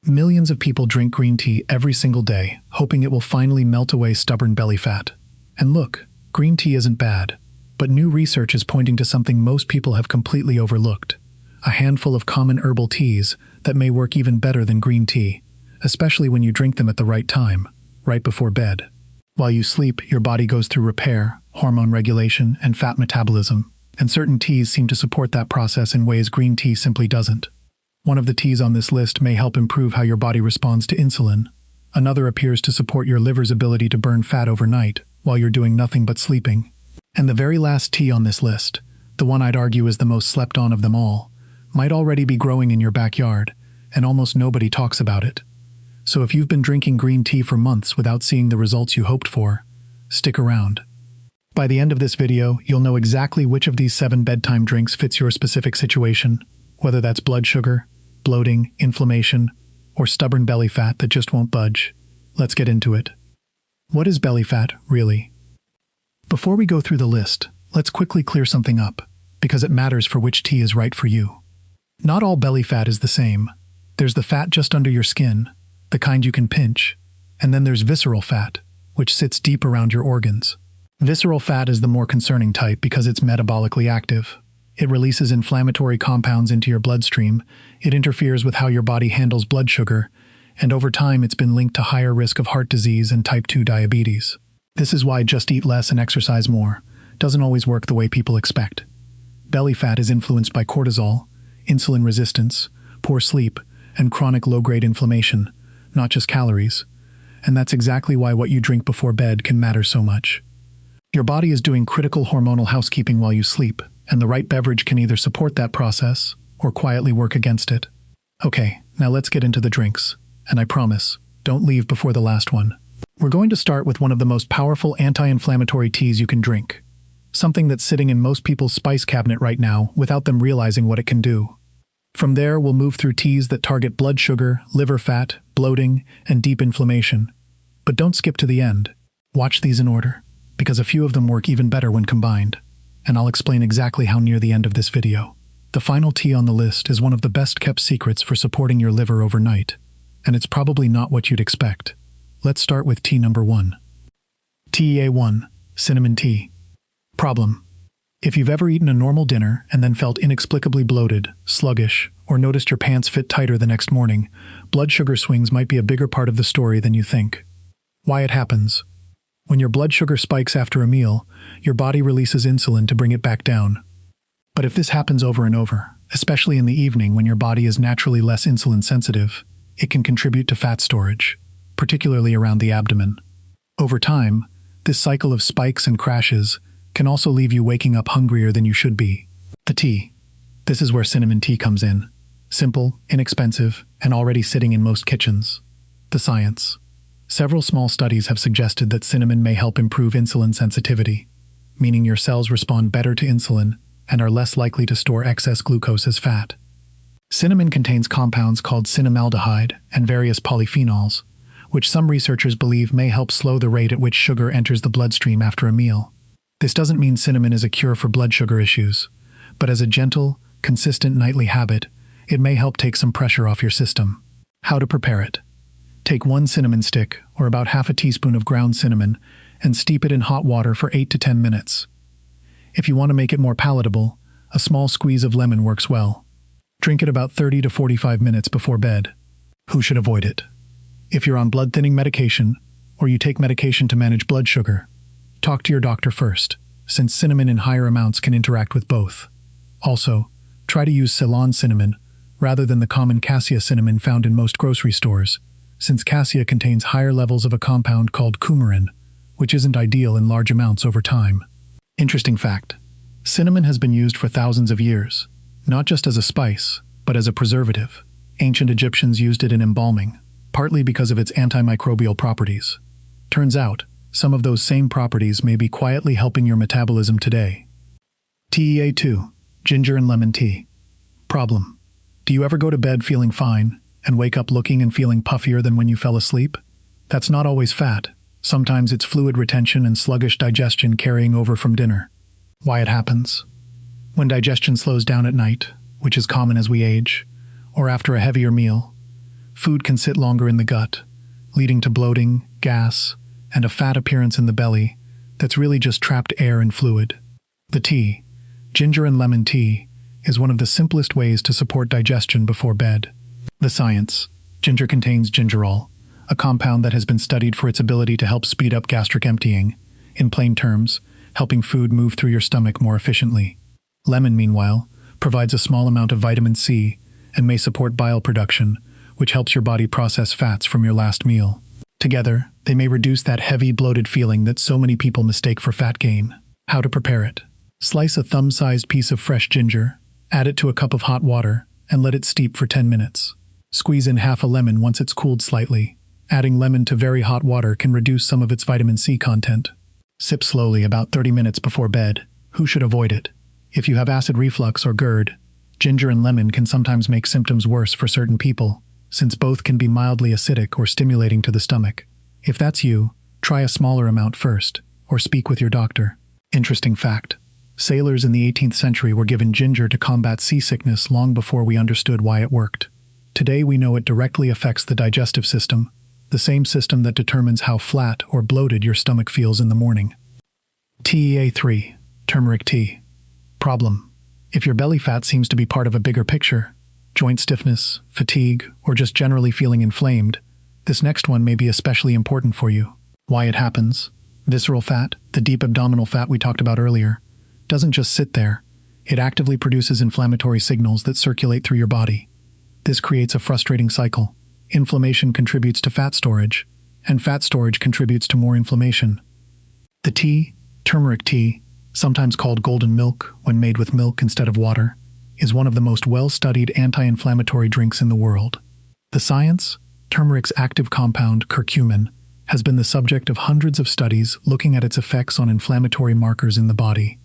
Millions of people drink green tea every single day, hoping it will finally melt away stubborn belly fat. And look, green tea isn't bad. But new research is pointing to something most people have completely overlooked. A handful of common herbal teas that may work even better than green tea, especially when you drink them at the right time, right before bed. While you sleep, your body goes through repair, hormone regulation, and fat metabolism, and certain teas seem to support that process in ways green tea simply doesn't. One of the teas on this list may help improve how your body responds to insulin. Another appears to support your liver's ability to burn fat overnight while you're doing nothing but sleeping. And the very last tea on this list, the one I'd argue is the most slept on of them all, might already be growing in your backyard, and almost nobody talks about it. So if you've been drinking green tea for months without seeing the results you hoped for, stick around. By the end of this video, you'll know exactly which of these 7 bedtime drinks fits your specific situation, whether that's blood sugar, bloating, inflammation, or stubborn belly fat that just won't budge. Let's get into it. What is belly fat, really? Before we go through the list, let's quickly clear something up, because it matters for which tea is right for you. Not all belly fat is the same. There's the fat just under your skin, the kind you can pinch, and then there's visceral fat, which sits deep around your organs. Visceral fat is the more concerning type because it's metabolically active. It releases inflammatory compounds into your bloodstream, it interferes with how your body handles blood sugar, and over time it's been linked to higher risk of heart disease and type 2 diabetes. This is why just eat less and exercise more doesn't always work the way people expect. Belly fat is influenced by cortisol, insulin resistance, poor sleep, and chronic low-grade inflammation, not just calories. And that's exactly why what you drink before bed can matter so much. Your body is doing critical hormonal housekeeping while you sleep, and the right beverage can either support that process or quietly work against it. Okay, now let's get into the drinks. And I promise, don't leave before the last one. We're going to start with one of the most powerful anti-inflammatory teas you can drink. Something that's sitting in most people's spice cabinet right now without them realizing what it can do. From there, we'll move through teas that target blood sugar, liver fat, bloating, and deep inflammation. But don't skip to the end. Watch these in order, because a few of them work even better when combined. And I'll explain exactly how near the end of this video. The final tea on the list is one of the best-kept secrets for supporting your liver overnight, and it's probably not what you'd expect. Let's start with tea number 1. TEA1, cinnamon tea. Problem: if you've ever eaten a normal dinner and then felt inexplicably bloated, sluggish, or noticed your pants fit tighter the next morning, blood sugar swings might be a bigger part of the story than you think. Why it happens: when your blood sugar spikes after a meal, your body releases insulin to bring it back down. But if this happens over and over, especially in the evening when your body is naturally less insulin sensitive, it can contribute to fat storage, particularly around the abdomen. Over time, this cycle of spikes and crashes can also leave you waking up hungrier than you should be. The tea. This is where cinnamon tea comes in. Simple, inexpensive, and already sitting in most kitchens. The science. Several small studies have suggested that cinnamon may help improve insulin sensitivity, meaning your cells respond better to insulin and are less likely to store excess glucose as fat. Cinnamon contains compounds called cinnamaldehyde and various polyphenols, which some researchers believe may help slow the rate at which sugar enters the bloodstream after a meal. This doesn't mean cinnamon is a cure for blood sugar issues, but as a gentle, consistent nightly habit, it may help take some pressure off your system. How to prepare it. Take 1 cinnamon stick, or about half a teaspoon of ground cinnamon, and steep it in hot water for 8 to 10 minutes. If you want to make it more palatable, a small squeeze of lemon works well. Drink it about 30 to 45 minutes before bed. Who should avoid it? If you're on blood-thinning medication, or you take medication to manage blood sugar, talk to your doctor first, since cinnamon in higher amounts can interact with both. Also, try to use Ceylon cinnamon rather than the common cassia cinnamon found in most grocery stores, since cassia contains higher levels of a compound called coumarin, which isn't ideal in large amounts over time. Interesting fact: cinnamon has been used for thousands of years, not just as a spice, but as a preservative. Ancient Egyptians used it in embalming, partly because of its antimicrobial properties. Turns out, some of those same properties may be quietly helping your metabolism today. TEA2, ginger and lemon tea. Problem: do you ever go to bed feeling fine and wake up looking and feeling puffier than when you fell asleep? That's not always fat. Sometimes it's fluid retention and sluggish digestion carrying over from dinner. Why it happens: when digestion slows down at night, which is common as we age, or after a heavier meal, food can sit longer in the gut, leading to bloating, gas, and a fat appearance in the belly that's really just trapped air and fluid. The tea, ginger and lemon tea, is one of the simplest ways to support digestion before bed. The science. Ginger contains gingerol, a compound that has been studied for its ability to help speed up gastric emptying, in plain terms, helping food move through your stomach more efficiently. Lemon, meanwhile, provides a small amount of vitamin C and may support bile production, which helps your body process fats from your last meal. Together, they may reduce that heavy, bloated feeling that so many people mistake for fat gain. How to prepare it. Slice a thumb-sized piece of fresh ginger, add it to a cup of hot water, and let it steep for 10 minutes. Squeeze in half a lemon once it's cooled slightly. Adding lemon to very hot water can reduce some of its vitamin C content. Sip slowly about 30 minutes before bed. Who should avoid it? If you have acid reflux or GERD, ginger and lemon can sometimes make symptoms worse for certain people, since both can be mildly acidic or stimulating to the stomach. If that's you, try a smaller amount first, or speak with your doctor. Interesting fact. Sailors in the 18th century were given ginger to combat seasickness long before we understood why it worked. Today we know it directly affects the digestive system, the same system that determines how flat or bloated your stomach feels in the morning. TEA3, turmeric tea. Problem. If your belly fat seems to be part of a bigger picture, joint stiffness, fatigue, or just generally feeling inflamed, this next one may be especially important for you. Why it happens. Visceral fat, the deep abdominal fat we talked about earlier, doesn't just sit there. It actively produces inflammatory signals that circulate through your body. This creates a frustrating cycle. Inflammation contributes to fat storage, and fat storage contributes to more inflammation. The tea, turmeric tea, sometimes called golden milk when made with milk instead of water, is one of the most well-studied anti-inflammatory drinks in the world. The science, turmeric's active compound, curcumin, has been the subject of hundreds of studies looking at its effects on inflammatory markers in the body.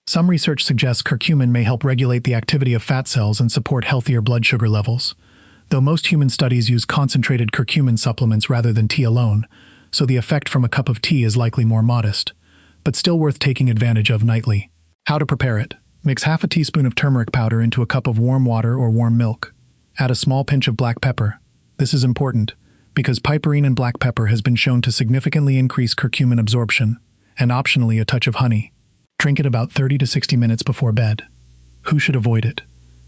Some research suggests curcumin may help regulate the activity of fat cells and support healthier blood sugar levels, though most human studies use concentrated curcumin supplements rather than tea alone, so the effect from a cup of tea is likely more modest, but still worth taking advantage of nightly. How to prepare it. Mix half a teaspoon of turmeric powder into a cup of warm water or warm milk. Add a small pinch of black pepper. This is important, because piperine in black pepper has been shown to significantly increase curcumin absorption, and optionally a touch of honey. Drink it about 30 to 60 minutes before bed. Who should avoid it?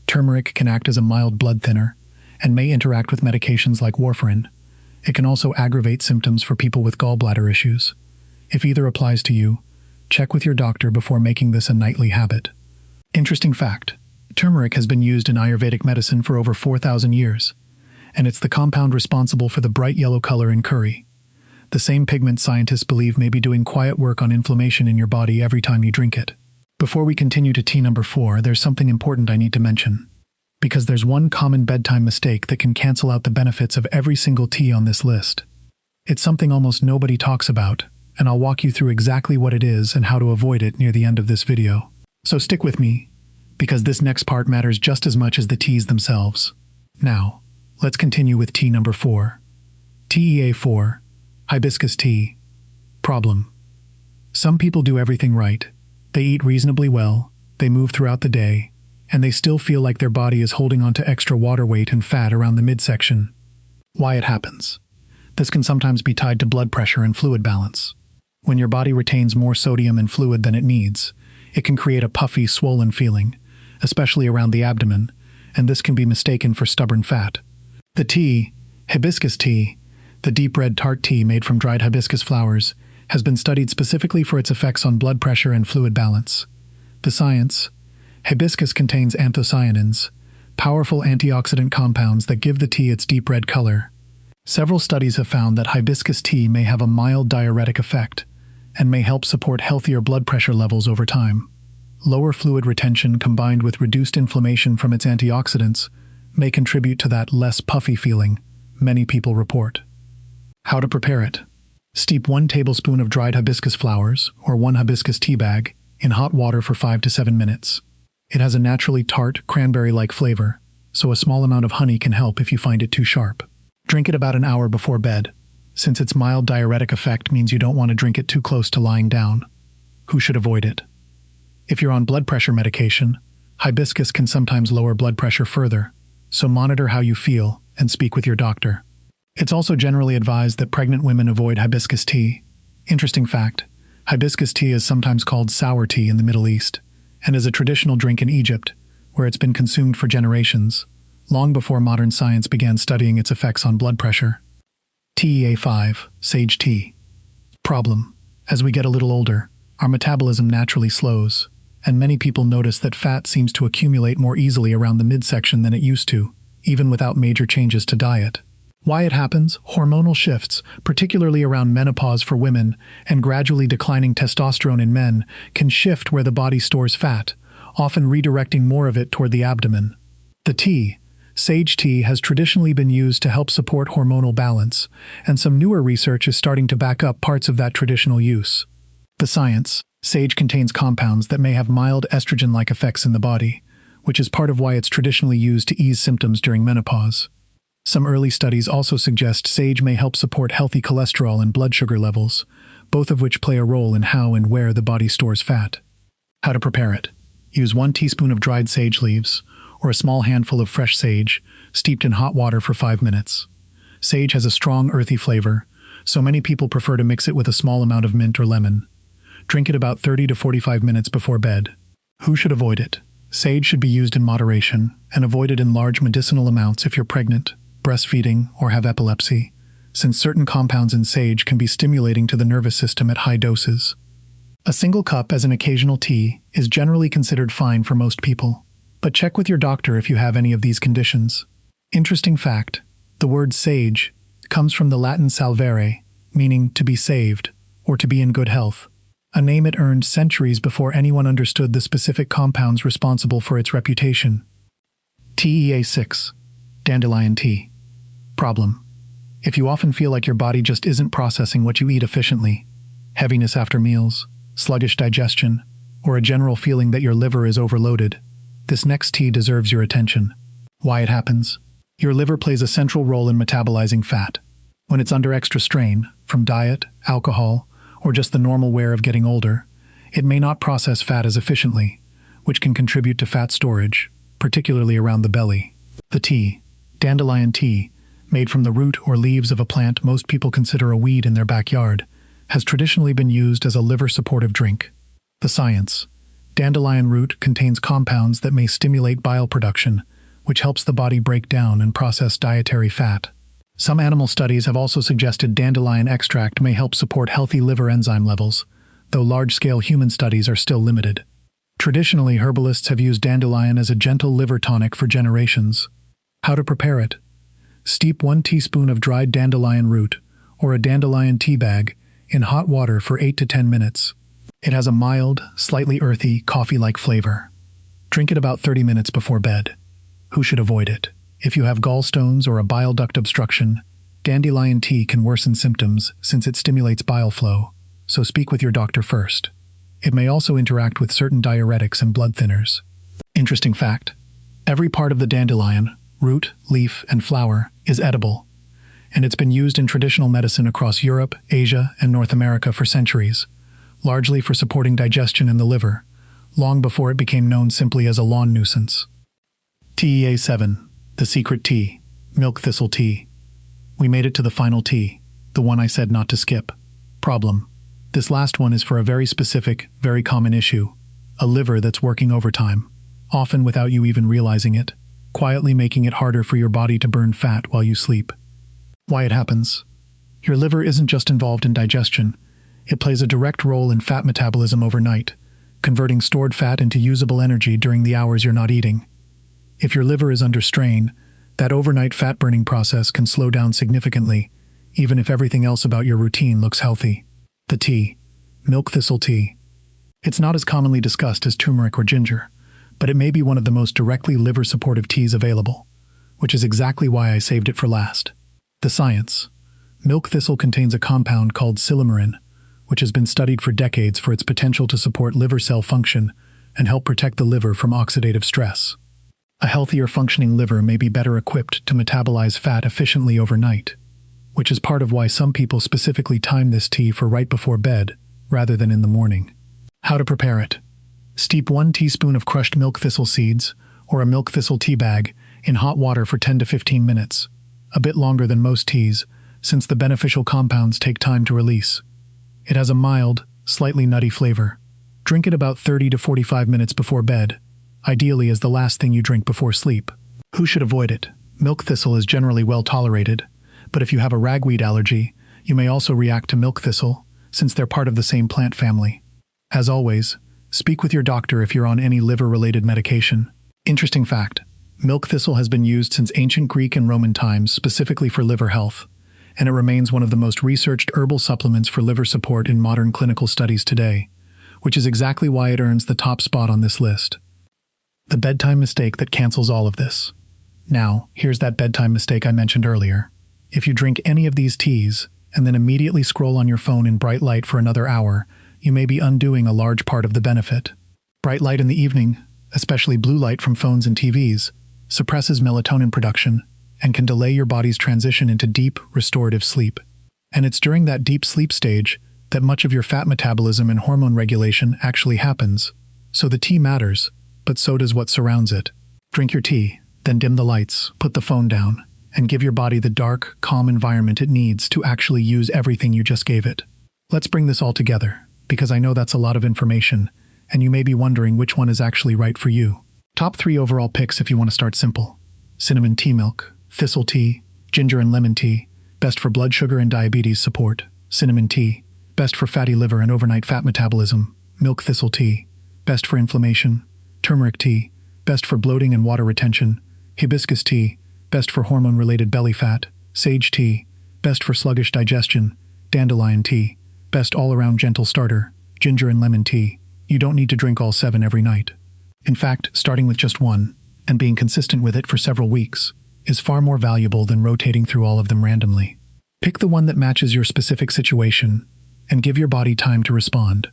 Turmeric can act as a mild blood thinner, and may interact with medications like warfarin. It can also aggravate symptoms for people with gallbladder issues. If either applies to you, check with your doctor before making this a nightly habit. Interesting fact. Turmeric has been used in Ayurvedic medicine for over 4,000 years, and it's the compound responsible for the bright yellow color in curry. The same pigment scientists believe may be doing quiet work on inflammation in your body every time you drink it. Before we continue to tea number 4, there's something important I need to mention. Because there's one common bedtime mistake that can cancel out the benefits of every single tea on this list. It's something almost nobody talks about, and I'll walk you through exactly what it is and how to avoid it near the end of this video. So stick with me, because this next part matters just as much as the teas themselves. Now, let's continue with tea number 4. TEA4, hibiscus tea. Problem. Some people do everything right. They eat reasonably well, they move throughout the day, and they still feel like their body is holding on to extra water weight and fat around the midsection. Why it happens. This can sometimes be tied to blood pressure and fluid balance. When your body retains more sodium and fluid than it needs, it can create a puffy, swollen feeling, especially around the abdomen, and this can be mistaken for stubborn fat. The tea, hibiscus tea, the deep red tart tea made from dried hibiscus flowers, has been studied specifically for its effects on blood pressure and fluid balance. The science. Hibiscus contains anthocyanins, powerful antioxidant compounds that give the tea its deep red color. Several studies have found that hibiscus tea may have a mild diuretic effect and may help support healthier blood pressure levels over time. Lower fluid retention combined with reduced inflammation from its antioxidants may contribute to that less puffy feeling many people report. How to prepare it. Steep 1 tablespoon of dried hibiscus flowers, or 1 hibiscus tea bag, in hot water for 5 to 7 minutes. It has a naturally tart, cranberry-like flavor, so a small amount of honey can help if you find it too sharp. Drink it about an hour before bed, since its mild diuretic effect means you don't want to drink it too close to lying down. Who should avoid it? If you're on blood pressure medication, hibiscus can sometimes lower blood pressure further, so monitor how you feel and speak with your doctor. It's also generally advised that pregnant women avoid hibiscus tea. Interesting fact, hibiscus tea is sometimes called sour tea in the Middle East, and is a traditional drink in Egypt, where it's been consumed for generations, long before modern science began studying its effects on blood pressure. TEA5, sage tea. Problem: as we get a little older, our metabolism naturally slows, and many people notice that fat seems to accumulate more easily around the midsection than it used to, even without major changes to diet. Why it happens? Hormonal shifts, particularly around menopause for women, and gradually declining testosterone in men, can shift where the body stores fat, often redirecting more of it toward the abdomen. The tea, sage tea, has traditionally been used to help support hormonal balance, and some newer research is starting to back up parts of that traditional use. The science: sage contains compounds that may have mild estrogen-like effects in the body, which is part of why it's traditionally used to ease symptoms during menopause. Some early studies also suggest sage may help support healthy cholesterol and blood sugar levels, both of which play a role in how and where the body stores fat. How to prepare it: use 1 teaspoon of dried sage leaves, or a small handful of fresh sage, steeped in hot water for 5 minutes. Sage has a strong earthy flavor, so many people prefer to mix it with a small amount of mint or lemon. Drink it about 30 to 45 minutes before bed. Who should avoid it? Sage should be used in moderation, and avoided in large medicinal amounts if you're pregnant, breastfeeding, or have epilepsy, since certain compounds in sage can be stimulating to the nervous system at high doses. A single cup as an occasional tea is generally considered fine for most people, but check with your doctor if you have any of these conditions. Interesting fact: the word sage comes from the Latin salvare, meaning to be saved, or to be in good health, a name it earned centuries before anyone understood the specific compounds responsible for its reputation. TEA6, dandelion tea. Problem: if you often feel like your body just isn't processing what you eat efficiently, heaviness after meals, sluggish digestion, or a general feeling that your liver is overloaded, this next tea deserves your attention. Why it happens? Your liver plays a central role in metabolizing fat. When it's under extra strain, from diet, alcohol, or just the normal wear of getting older, it may not process fat as efficiently, which can contribute to fat storage, particularly around the belly. The tea, dandelion tea, made from the root or leaves of a plant most people consider a weed in their backyard, has traditionally been used as a liver-supportive drink. The science: dandelion root contains compounds that may stimulate bile production, which helps the body break down and process dietary fat. Some animal studies have also suggested dandelion extract may help support healthy liver enzyme levels, though large-scale human studies are still limited. Traditionally, herbalists have used dandelion as a gentle liver tonic for generations. How to prepare it? Steep 1 teaspoon of dried dandelion root, or a dandelion tea bag, in hot water for 8 to 10 minutes. It has a mild, slightly earthy, coffee-like flavor. Drink it about 30 minutes before bed. Who should avoid it? If you have gallstones or a bile duct obstruction, dandelion tea can worsen symptoms since it stimulates bile flow, so speak with your doctor first. It may also interact with certain diuretics and blood thinners. Interesting fact: every part of the dandelion, root, leaf, and flower, is edible, and it's been used in traditional medicine across Europe, Asia, and North America for centuries, largely for supporting digestion in the liver, long before it became known simply as a lawn nuisance. TEA7, the secret tea, milk thistle tea. We made it to the final tea, the one I said not to skip. Problem: this last one is for a very specific, very common issue, a liver that's working overtime, often without you even realizing it, quietly making it harder for your body to burn fat while you sleep. Why it happens? Your liver isn't just involved in digestion, it plays a direct role in fat metabolism overnight, converting stored fat into usable energy during the hours you're not eating. If your liver is under strain, that overnight fat-burning process can slow down significantly, even if everything else about your routine looks healthy. The tea, milk thistle tea. It's not as commonly discussed as turmeric or ginger, but it may be one of the most directly liver-supportive teas available, which is exactly why I saved it for last. The science: milk thistle contains a compound called silymarin, which has been studied for decades for its potential to support liver cell function and help protect the liver from oxidative stress. A healthier functioning liver may be better equipped to metabolize fat efficiently overnight, which is part of why some people specifically time this tea for right before bed rather than in the morning. How to prepare it? Steep 1 teaspoon of crushed milk thistle seeds, or a milk thistle tea bag, in hot water for 10 to 15 minutes. a bit longer than most teas, since the beneficial compounds take time to release. It has a mild, slightly nutty flavor. Drink it about 30 to 45 minutes before bed, ideally as the last thing you drink before sleep. Who should avoid it? Milk thistle is generally well tolerated, but if you have a ragweed allergy, you may also react to milk thistle, since they're part of the same plant family. As always, speak with your doctor if you're on any liver-related medication. Interesting fact, milk thistle has been used since ancient Greek and Roman times specifically for liver health, and it remains one of the most researched herbal supplements for liver support in modern clinical studies today, which is exactly why it earns the top spot on this list. The bedtime mistake that cancels all of this. Now, here's that bedtime mistake I mentioned earlier. If you drink any of these teas, and then immediately scroll on your phone in bright light for another hour, you may be undoing a large part of the benefit. Bright light in the evening, especially blue light from phones and TVs, suppresses melatonin production and can delay your body's transition into deep, restorative sleep. And it's during that deep sleep stage that much of your fat metabolism and hormone regulation actually happens. So the tea matters, but so does what surrounds it. Drink your tea, then dim the lights, put the phone down, and give your body the dark, calm environment it needs to actually use everything you just gave it. Let's bring this all together, because I know that's a lot of information, and you may be wondering which one is actually right for you. Top 3 overall picks if you want to start simple. Cinnamon tea milk, thistle tea, ginger and lemon tea, best for blood sugar and diabetes support. Cinnamon tea, best for fatty liver and overnight fat metabolism. Milk thistle tea, best for inflammation. Turmeric tea, best for bloating and water retention. Hibiscus tea, best for hormone-related belly fat. Sage tea, best for sluggish digestion. Dandelion tea, best all-around gentle starter. Ginger and lemon tea, you don't need to drink all 7 every night. In fact, starting with just one, and being consistent with it for several weeks, is far more valuable than rotating through all of them randomly. Pick the one that matches your specific situation, and give your body time to respond.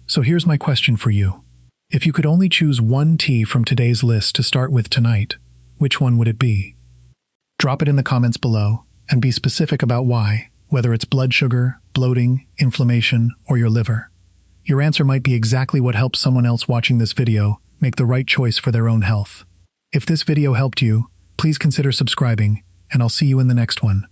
So here's my question for you. If you could only choose one tea from today's list to start with tonight, which one would it be? Drop it in the comments below, and be specific about why, whether it's blood sugar, bloating, inflammation, or your liver. Your answer might be exactly what helps someone else watching this video make the right choice for their own health. If this video helped you, please consider subscribing, and I'll see you in the next one.